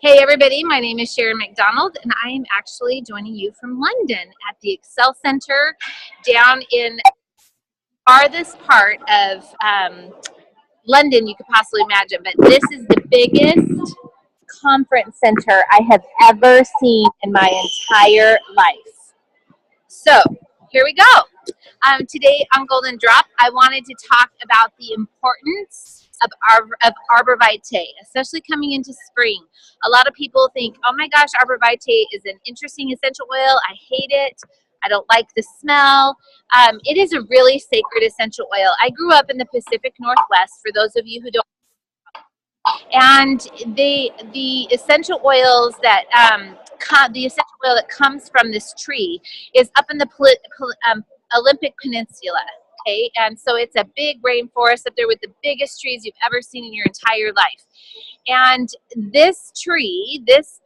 Hey everybody, my name is Sharon McDonald and I am actually joining you from London at the Excel Center down in farthest part of London you could possibly imagine. But this is the biggest conference center I have ever seen in my entire life. So here we go. Today on Golden Drop, I wanted to talk about the importance of Arborvitae, especially coming into spring. A lot of people think, oh my gosh, Arborvitae is an interesting essential oil. I hate it. I don't like the smell. It is a really sacred essential oil. I grew up in the Pacific Northwest, for those of you who don't. And the essential oils that the essential oil that comes from this tree is up in the Olympic Peninsula. Okay, and so it's a big rainforest up there with the biggest trees you've ever seen in your entire life. And this tree, this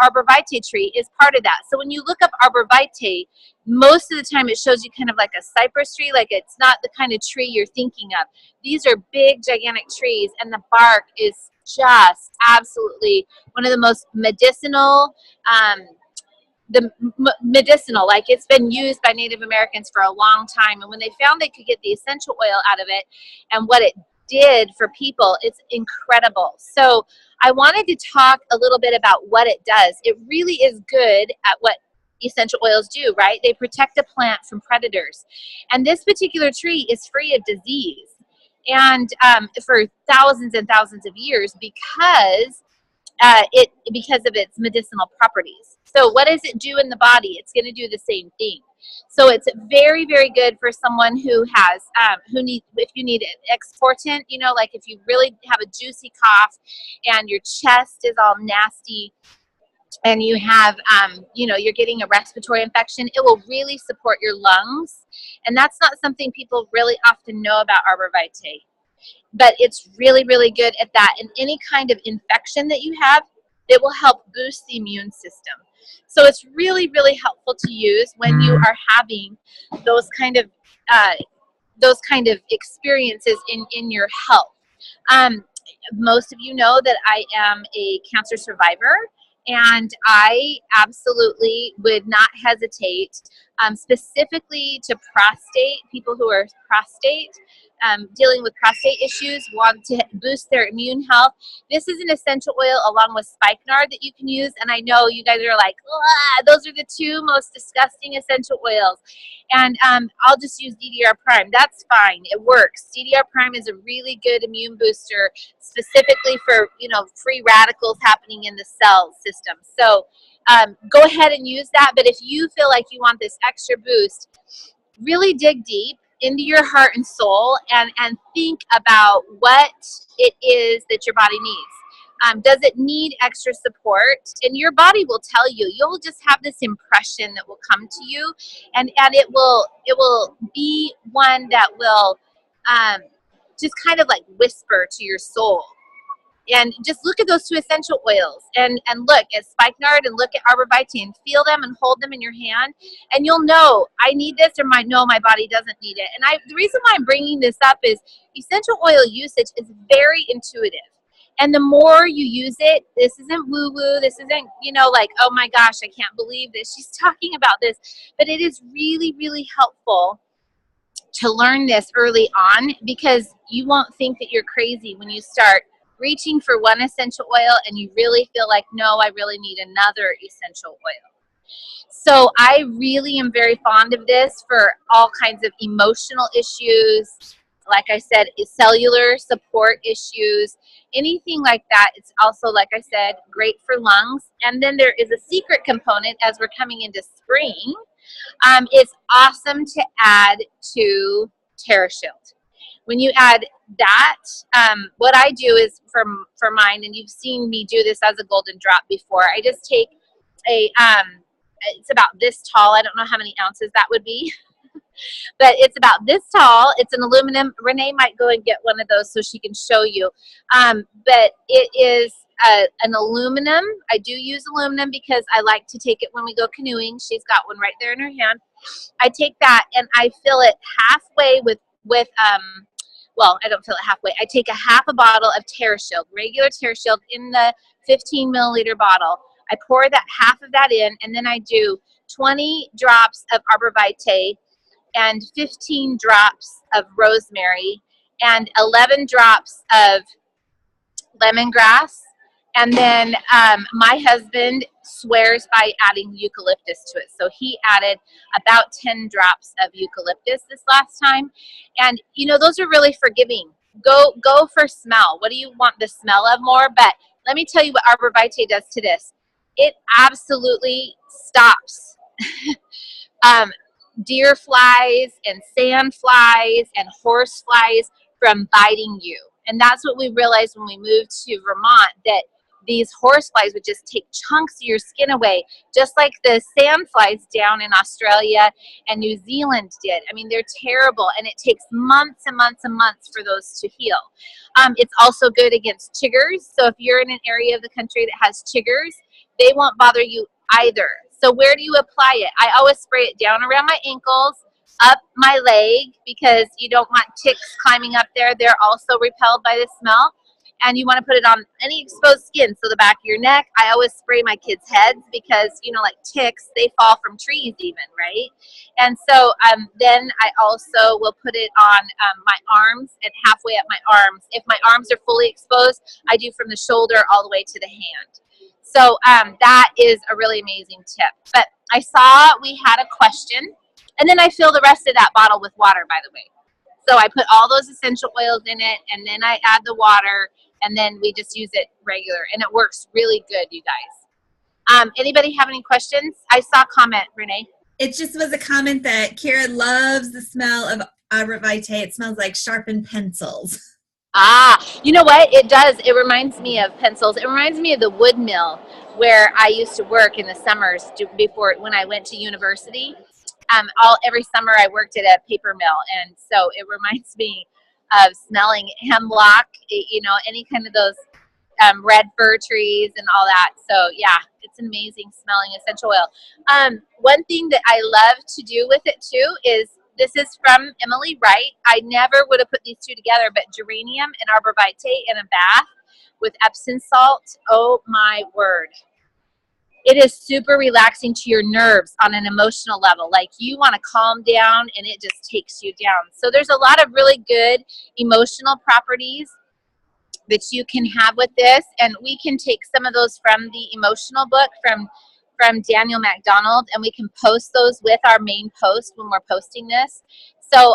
Arborvitae tree, is part of that. So when you look up Arborvitae, most of the time it shows you kind of like a cypress tree, like it's not the kind of tree you're thinking of. These are big, gigantic trees, and the bark is just absolutely one of the most medicinal, like it's been used by Native Americans for a long time. And when they found they could get the essential oil out of it and what it did for people, it's incredible. So I wanted to talk a little bit about what it does. It really is good at what essential oils do, right? They protect a plant from predators. And this particular tree is free of disease. And for thousands and thousands of years because of its medicinal properties. So what does it do in the body? It's going to do the same thing. So it's very, very good for someone who has, if you need an exportant, like if you really have a juicy cough and your chest is all nasty and you have, you're getting a respiratory infection, it will really support your lungs. And that's not something people really often know about Arborvitae. But it's really, really good at that. And any kind of infection that you have, it will help boost the immune system. So it's really, really helpful to use when you are having those kind of experiences in your health. Most of you know that I am a cancer survivor, and I absolutely would not hesitate, specifically to people who are dealing with prostate issues, want to boost their immune health. This is an essential oil along with spikenard that you can use. And I know you guys are like, those are the two most disgusting essential oils. And I'll just use DDR Prime. That's fine. It works. DDR Prime is a really good immune booster, specifically for, free radicals happening in the cell system. So go ahead and use that. But if you feel like you want this extra boost, really dig deep into your heart and soul and think about what it is that your body needs. Does it need extra support? And your body will tell you. You'll just have this impression that will come to you, and it will be one that will just kind of like whisper to your soul. And just look at those two essential oils and look at spikenard and look at Arborvitae and feel them and hold them in your hand. And you'll know, I need this, or my body doesn't need it. And the reason why I'm bringing this up is essential oil usage is very intuitive. And the more you use it, this isn't woo-woo, this isn't, like, oh my gosh, I can't believe this, she's talking about this. But it is really, really helpful to learn this early on, because you won't think that you're crazy when you start reaching for one essential oil and you really feel like, no, I really need another essential oil. So I really am very fond of this for all kinds of emotional issues. Like I said, cellular support issues, anything like that. It's also, like I said, great for lungs. And then there is a secret component as we're coming into spring. It's awesome to add to TerraShield. When you add that, what I do is for mine, and you've seen me do this as a golden drop before, I just take it's about this tall. I don't know how many ounces that would be, but it's about this tall. It's an aluminum. Renee might go and get one of those so she can show you. But it is an aluminum. I do use aluminum because I like to take it when we go canoeing. She's got one right there in her hand. I take that and I fill it halfway with well, I don't fill it halfway. I take a half a bottle of TerraShield, regular TerraShield in the 15 milliliter bottle. I pour that half of that in, and then I do 20 drops of Arborvitae and 15 drops of rosemary and 11 drops of lemongrass. And then my husband swears by adding eucalyptus to it. So he added about 10 drops of eucalyptus this last time. And, you know, those are really forgiving. Go for smell. What do you want the smell of more? But let me tell you what Arborvitae does to this. It absolutely stops deer flies and sand flies and horse flies from biting you. And that's what we realized when we moved to Vermont, that these horse flies would just take chunks of your skin away, just like the sand flies down in Australia and New Zealand did. I mean, they're terrible, and it takes months and months and months for those to heal. It's also good against chiggers. So if you're in an area of the country that has chiggers, they won't bother you either. So where do you apply it? I always spray it down around my ankles, up my leg, because you don't want ticks climbing up there. They're also repelled by the smell. And you want to put it on any exposed skin, so the back of your neck. I always spray my kids' heads because, you know, like ticks, they fall from trees even, right? And so then I also will put it on my arms and halfway up my arms. If my arms are fully exposed, I do from the shoulder all the way to the hand. So that is a really amazing tip. But I saw we had a question, and then I fill the rest of that bottle with water, by the way. So I put all those essential oils in it, and then I add the water, and then we just use it regular, and it works really good, you guys. Anybody have any questions? I saw a comment, Renee. It just was a comment that Kira loves the smell of Arborvitae. It smells like sharpened pencils. You know what? It does. It reminds me of pencils. It reminds me of the wood mill where I used to work in the summers before when I went to university. Every summer I worked at a paper mill, and so it reminds me of smelling hemlock, you know, any kind of those red fir trees and all that. So yeah, it's an amazing smelling essential oil. One thing that I love to do with it too is, this is from Emily Wright. I never would have put these two together, but geranium and Arborvitae in a bath with Epsom salt. Oh my word. It is super relaxing to your nerves on an emotional level. Like, you want to calm down, and it just takes you down. So there's a lot of really good emotional properties that you can have with this, and we can take some of those from the emotional book from Daniel MacDonald, and we can post those with our main post when we're posting this. So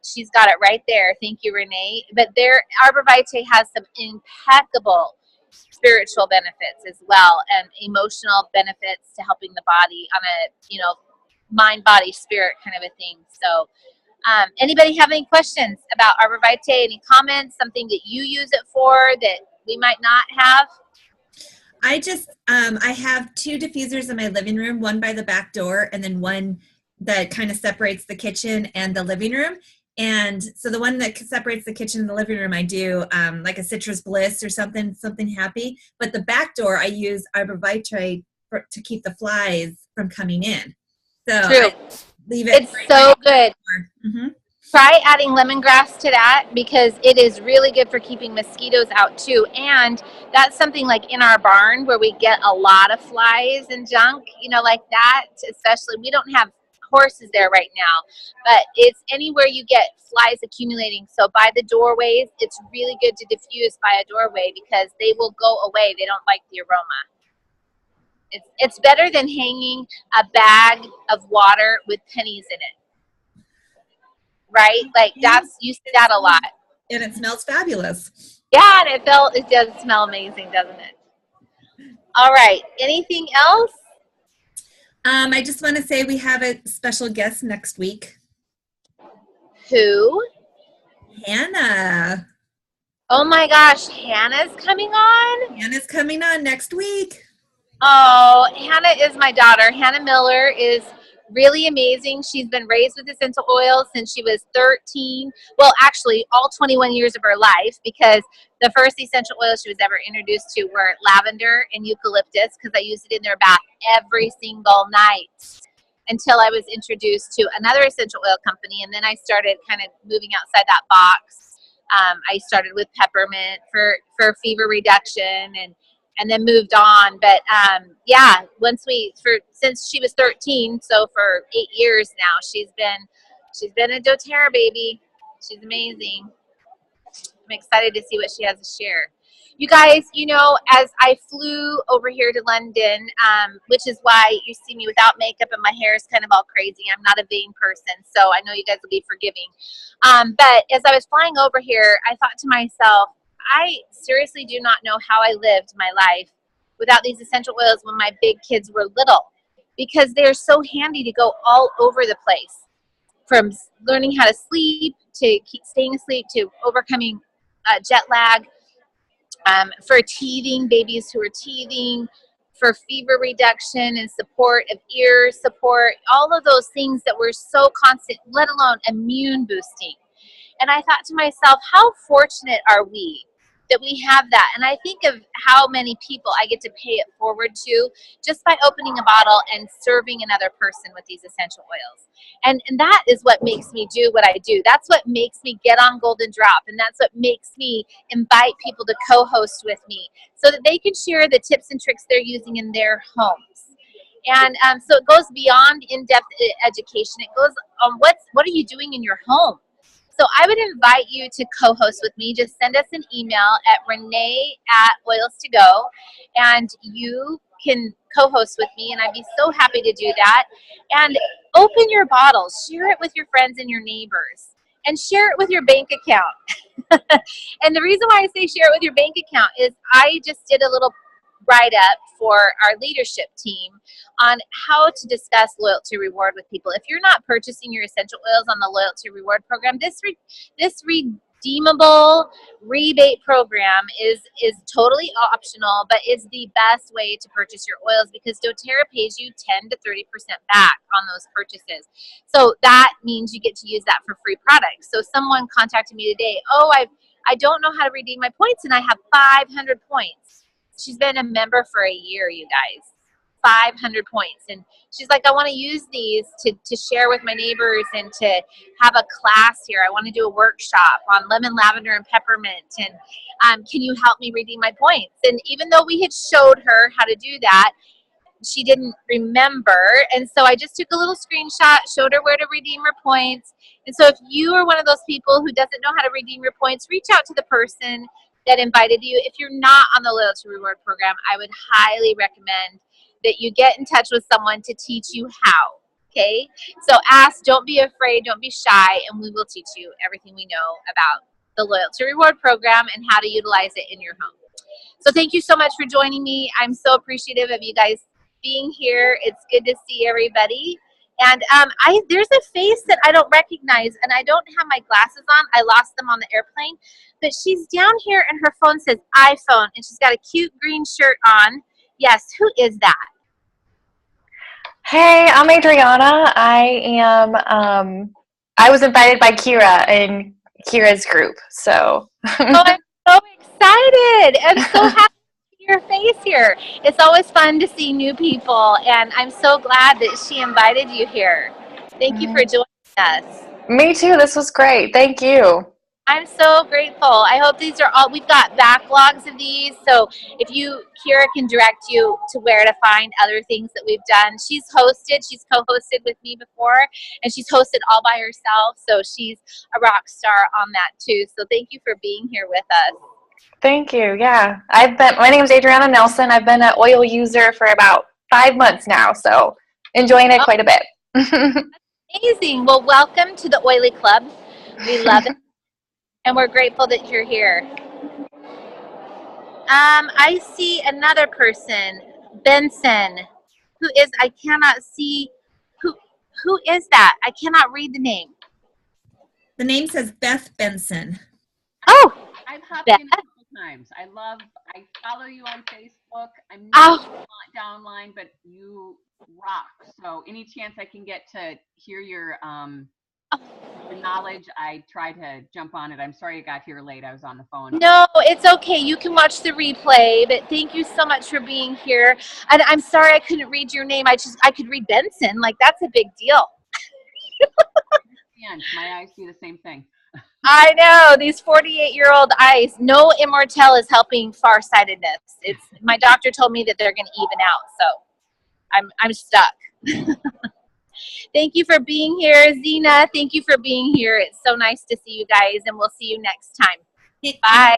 she's got it right there. Thank you, Renee. But Arborvitae has some impeccable spiritual benefits as well, and emotional benefits to helping the body on a, you know, mind, body, spirit kind of a thing. So anybody have any questions about Arborvitae? Any comments? Something that you use it for that we might not have? I just, I have 2 diffusers in my living room, one by the back door and then one that kind of separates the kitchen and the living room. And so the one that separates the kitchen and the living room, I do like a citrus bliss or something happy. But the back door, I use Arborvitae to keep the flies from coming in. So True. I leave it. It's so good. Mm-hmm. Try adding lemongrass to that, because it is really good for keeping mosquitoes out too. And that's something like in our barn where we get a lot of flies and junk, you know, like that. Especially, we don't have horses there right now, but it's anywhere you get flies accumulating. So by the doorways, it's really good to diffuse by a doorway, because they will go away. They don't like the aroma. It's better than hanging a bag of water with pennies in it. Right? Like, you see that a lot. And it smells fabulous. Yeah, and it does smell amazing, doesn't it? All right. Anything else? I just want to say we have a special guest next week. Who? Hannah. Oh my gosh, Hannah's coming on? Hannah's coming on next week. Oh, Hannah is my daughter. Hannah Miller is really amazing. She's been raised with essential oils since she was 13. Well, actually, all 21 years of her life, because the first essential oils she was ever introduced to were lavender and eucalyptus, because I used it in their bath every single night. until I was introduced to another essential oil company. And then I started kind of moving outside that box. I started with peppermint for fever reduction, and then moved on. But yeah, since she was 13, so for 8 years now, she's been a doTERRA baby. She's amazing. I'm excited to see what she has to share. You guys, as I flew over here to London, which is why you see me without makeup and my hair is kind of all crazy. I'm not a vain person, so I know you guys will be forgiving. But as I was flying over here, I thought to myself, I seriously do not know how I lived my life without these essential oils when my big kids were little, because they're so handy to go all over the place, from learning how to sleep to staying asleep to overcoming jet lag, for teething, babies who are teething, for fever reduction and support of ear support, all of those things that were so constant, let alone immune boosting. And I thought to myself, how fortunate are we that we have that? And I think of how many people I get to pay it forward to just by opening a bottle and serving another person with these essential oils. And that is what makes me do what I do. That's what makes me get on Golden Drop. And that's what makes me invite people to co-host with me so that they can share the tips and tricks they're using in their homes. And so it goes beyond in-depth education. It goes on what are you doing in your home? So I would invite you to co-host with me. Just send us an email at renee@oils2go, and you can co-host with me, and I'd be so happy to do that. And open your bottles, share it with your friends and your neighbors, and share it with your bank account. And the reason why I say share it with your bank account is I just did a little write-up for our leadership team on how to discuss loyalty reward with people. If you're not purchasing your essential oils on the loyalty reward program, this redeemable rebate program is totally optional, but is the best way to purchase your oils, because doTERRA pays you 10 to 30% back on those purchases. So that means you get to use that for free products. So someone contacted me today, I don't know how to redeem my points, and I have 500 points. She's been a member for a year, you guys. 500 points. And she's like, I want to use these to share with my neighbors and to have a class here. I want to do a workshop on lemon, lavender, and peppermint. And can you help me redeem my points? And even though we had showed her how to do that, she didn't remember. And so I just took a little screenshot, showed her where to redeem her points. And so if you are one of those people who doesn't know how to redeem your points, reach out to the person that invited you. If you're not on the loyalty reward program, I would highly recommend that you get in touch with someone to teach you how. Okay? So ask, don't be afraid, don't be shy, and we will teach you everything we know about the loyalty reward program and how to utilize it in your home. So thank you so much for joining me. I'm so appreciative of you guys being here. It's good to see everybody. And there's a face that I don't recognize, and I don't have my glasses on. I lost them on the airplane. But she's down here, and her phone says iPhone, and she's got a cute green shirt on. Yes, who is that? Hey, I'm Adriana. I was invited by Kira in Kira's group, so. Oh, I'm so excited. I'm so happy to see your face here. It's always fun to see new people, and I'm so glad that she invited you here. Thank you for joining us. Me too. This was great. Thank you. I'm so grateful. I hope these are all, we've got backlogs of these, so if Kira can direct you to where to find other things that we've done. She's co-hosted with me before, and she's hosted all by herself, so she's a rock star on that too. So thank you for being here with us. Thank you. Yeah. My name is Adriana Nelson. I've been an oil user for about 5 months now, so enjoying it quite a bit. Amazing. Well, welcome to the Oily Club. We love it. And we're grateful that you're here. I see another person, Benson, I cannot see, who is that? I cannot read the name. The name says Beth Benson. Oh, I've hopped Beth. in a couple times. I follow you on Facebook. I'm not downline, but you rock. So any chance I can get to hear your the knowledge. I tried to jump on it. I'm sorry I got here late. I was on the phone. No, it's okay. You can watch the replay, but thank you so much for being here. And I'm sorry I couldn't read your name. I could read Benson. Like, that's a big deal. And my eyes do the same thing. I know, these 48-year-old eyes. No Immortel is helping farsightedness. It's my doctor told me that they're going to even out, so I'm stuck. Thank you for being here, Zena. Thank you for being here. It's so nice to see you guys, and we'll see you next time. Bye.